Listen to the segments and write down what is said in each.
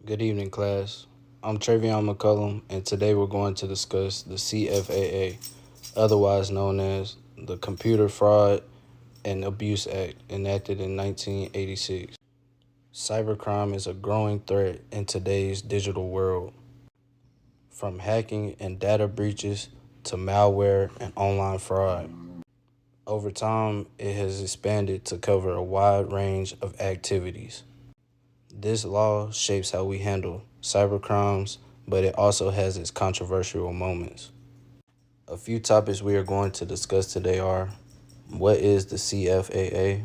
Good evening, class. I'm Travion McCullum, and today we're going to discuss the CFAA, otherwise known as the Computer Fraud and Abuse Act, enacted in 1986. Cybercrime is a growing threat in today's digital world. From hacking and data breaches to malware and online fraud. Over time, it has expanded to cover a wide range of activities. This law shapes how we handle cybercrimes, but it also has its controversial moments. A few topics we are going to discuss today are: what is the CFAA,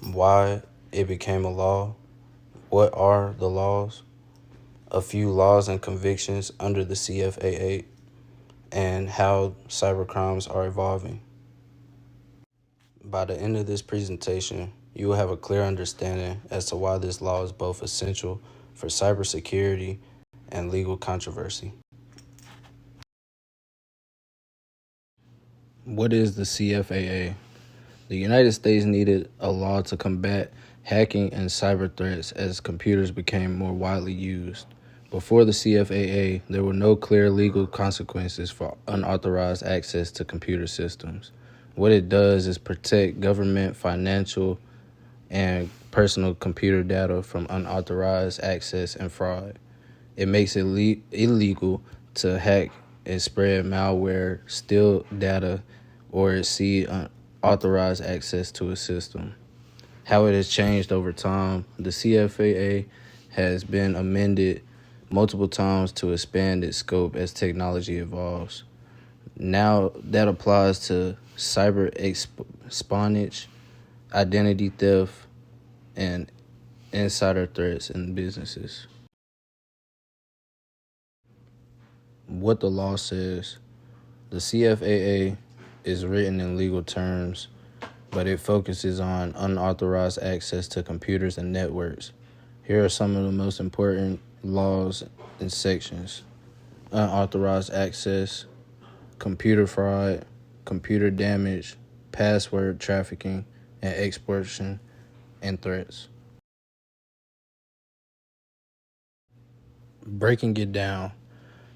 why it became a law, what are the laws, a few laws and convictions under the CFAA, and how cybercrimes are evolving. By the end of this presentation, you will have a clear understanding as to why this law is both essential for cybersecurity and legal controversy. What is the CFAA? The United States needed a law to combat hacking and cyber threats as computers became more widely used. Before the CFAA, there were no clear legal consequences for unauthorized access to computer systems. What it does is protect government, financial, and personal computer data from unauthorized access and fraud. It makes it illegal to hack and spread malware, steal data, or exceed unauthorized access to a system. How it has changed over time. The CFAA has been amended multiple times to expand its scope as technology evolves. Now that applies to cyber espionage, identity theft, and insider threats in businesses. What the law says: the CFAA is written in legal terms, but it focuses on unauthorized access to computers and networks. Here are some of the most important laws and sections: unauthorized access, computer fraud, computer damage, password trafficking, and extortion and threats. Breaking it down,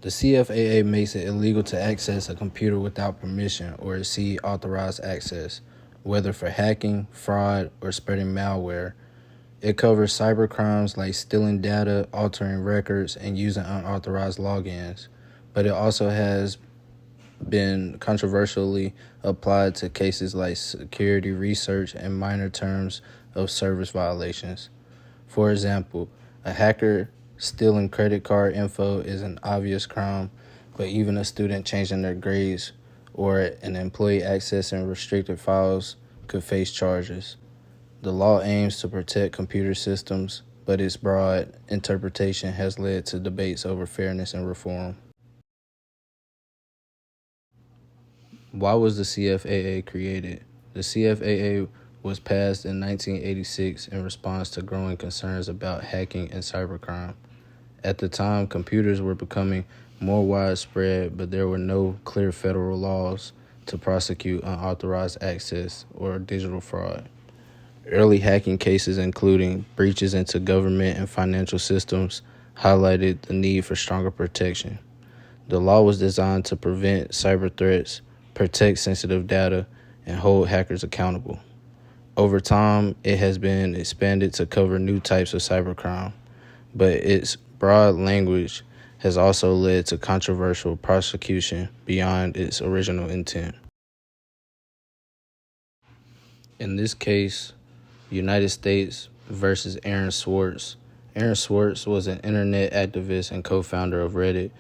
the CFAA makes it illegal to access a computer without permission or exceed authorized access, whether for hacking, fraud, or spreading malware. It covers cybercrimes like stealing data, altering records, and using unauthorized logins. But it also has been controversially applied to cases like security research and minor terms of service violations. For example, a hacker stealing credit card info is an obvious crime, but even a student changing their grades or an employee accessing restricted files could face charges. The law aims to protect computer systems, but its broad interpretation has led to debates over fairness and reform. Why was the CFAA created? The CFAA was passed in 1986 in response to growing concerns about hacking and cybercrime. At the time, computers were becoming more widespread, but there were no clear federal laws to prosecute unauthorized access or digital fraud. Early hacking cases, including breaches into government and financial systems, highlighted the need for stronger protection. The law was designed to prevent cyber threats, protect sensitive data, and hold hackers accountable. Over time, it has been expanded to cover new types of cybercrime, but its broad language has also led to controversial prosecution beyond its original intent. In this case, United States versus Aaron Swartz. Aaron Swartz was an internet activist and co-founder of Reddit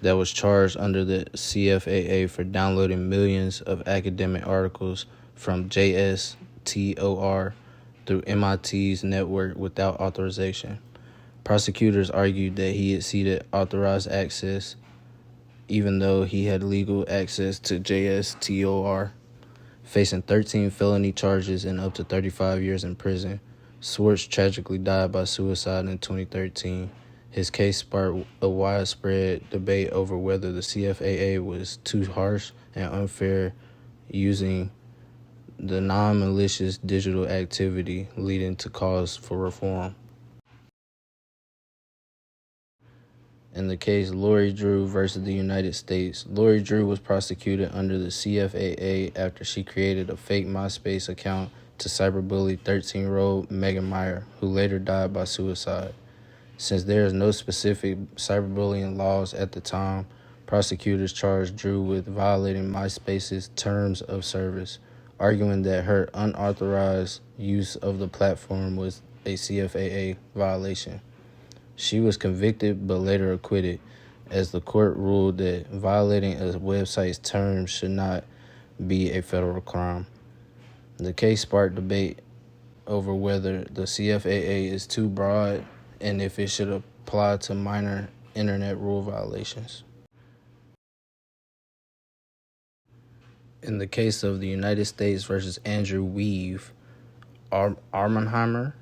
that was charged under the CFAA for downloading millions of academic articles from JSTOR through MIT's network without authorization. Prosecutors argued that he exceeded authorized access, even though he had legal access to JSTOR. Facing 13 felony charges and up to 35 years in prison, Swartz tragically died by suicide in 2013. His case sparked a widespread debate over whether the CFAA was too harsh and unfair, using the non-malicious digital activity, leading to calls for reform. In the case Lori Drew versus the United States, Lori Drew was prosecuted under the CFAA after she created a fake MySpace account to cyberbully 13-year-old Megan Meyer, who later died by suicide. Since there is no specific cyberbullying laws at the time, prosecutors charged Drew with violating MySpace's terms of service, arguing that her unauthorized use of the platform was a CFAA violation. She was convicted but later acquitted, as the court ruled that violating a website's terms should not be a federal crime. The case sparked debate over whether the CFAA is too broad and if it should apply to minor internet rule violations. In the case of the United States versus Andrew Weave Armenheimer,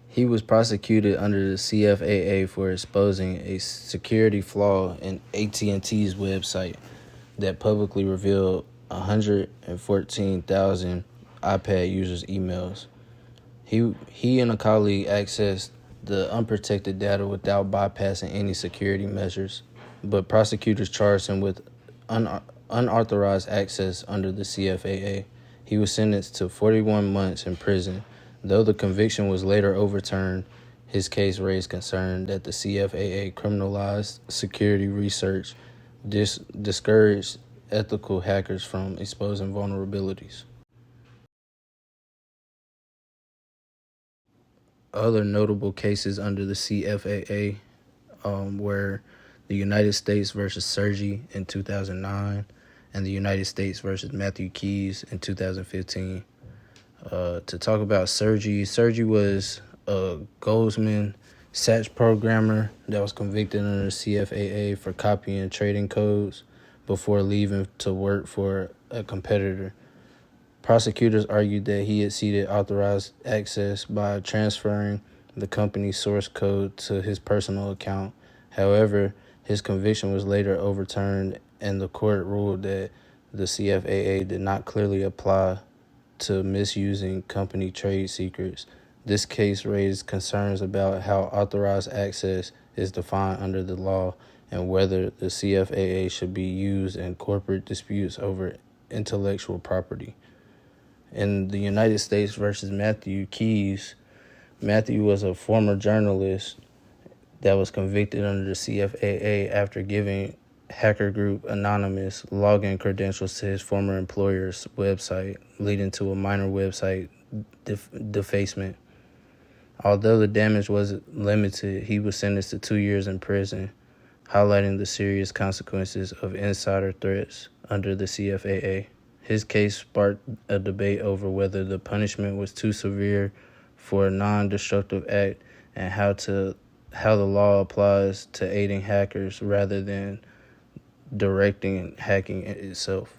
he was prosecuted under the CFAA for exposing a security flaw in AT&T's website that publicly revealed 114,000 iPad users' emails. He and a colleague accessed the unprotected data without bypassing any security measures, but prosecutors charged him with unauthorized access under the CFAA. He was sentenced to 41 months in prison. Though the conviction was later overturned, his case raised concern that the CFAA criminalized security research, discouraged ethical hackers from exposing vulnerabilities. Other notable cases under the CFAA were the United States versus Sergi in 2009 and the United States versus Matthew Keys in 2015. To talk about Sergi was a Goldman Sachs programmer that was convicted under the CFAA for copying trading codes before leaving to work for a competitor. Prosecutors argued that he exceeded authorized access by transferring the company's source code to his personal account. However, his conviction was later overturned, and the court ruled that the CFAA did not clearly apply to misusing company trade secrets. This case raised concerns about how authorized access is defined under the law and whether the CFAA should be used in corporate disputes over intellectual property. In the United States versus Matthew Keys, Matthew was a former journalist that was convicted under the CFAA after giving hacker group Anonymous login credentials to his former employer's website, leading to a minor website defacement. Although the damage wasn't limited, he was sentenced to 2 years in prison, highlighting the serious consequences of insider threats under the CFAA. His case sparked a debate over whether the punishment was too severe for a non-destructive act and how the law applies to aiding hackers rather than directing hacking itself.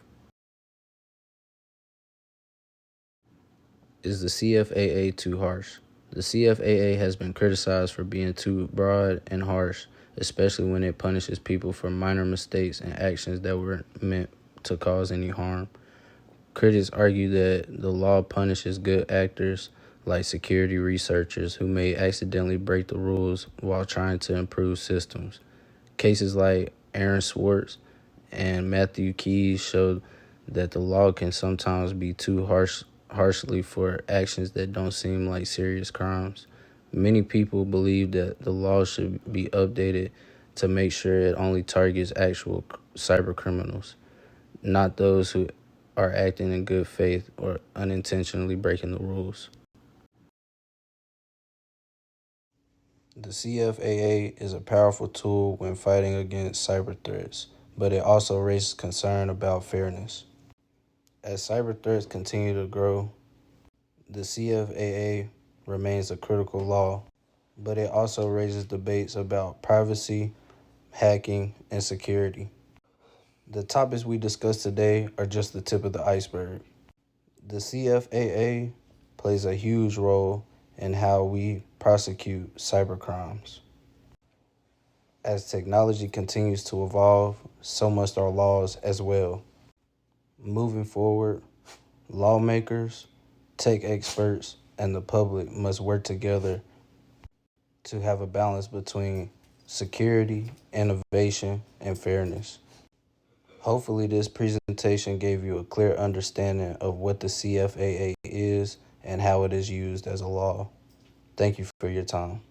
Is the CFAA too harsh? The CFAA has been criticized for being too broad and harsh, especially when it punishes people for minor mistakes and actions that weren't meant to cause any harm. Critics argue that the law punishes good actors like security researchers who may accidentally break the rules while trying to improve systems. Cases like Aaron Swartz and Matthew Keys showed that the law can sometimes be too harshly for actions that don't seem like serious crimes. Many people believe that the law should be updated to make sure it only targets actual cyber criminals, not those who are acting in good faith or unintentionally breaking the rules. The CFAA is a powerful tool when fighting against cyber threats, but it also raises concern about fairness. As cyber threats continue to grow, the CFAA remains a critical law, but it also raises debates about privacy, hacking, and security. The topics we discussed today are just the tip of the iceberg. The CFAA plays a huge role in how we prosecute cybercrimes. As technology continues to evolve, so must our laws as well. Moving forward, lawmakers, tech experts, and the public must work together to have a balance between security, innovation, and fairness. Hopefully, this presentation gave you a clear understanding of what the CFAA is and how it is used as a law. Thank you for your time.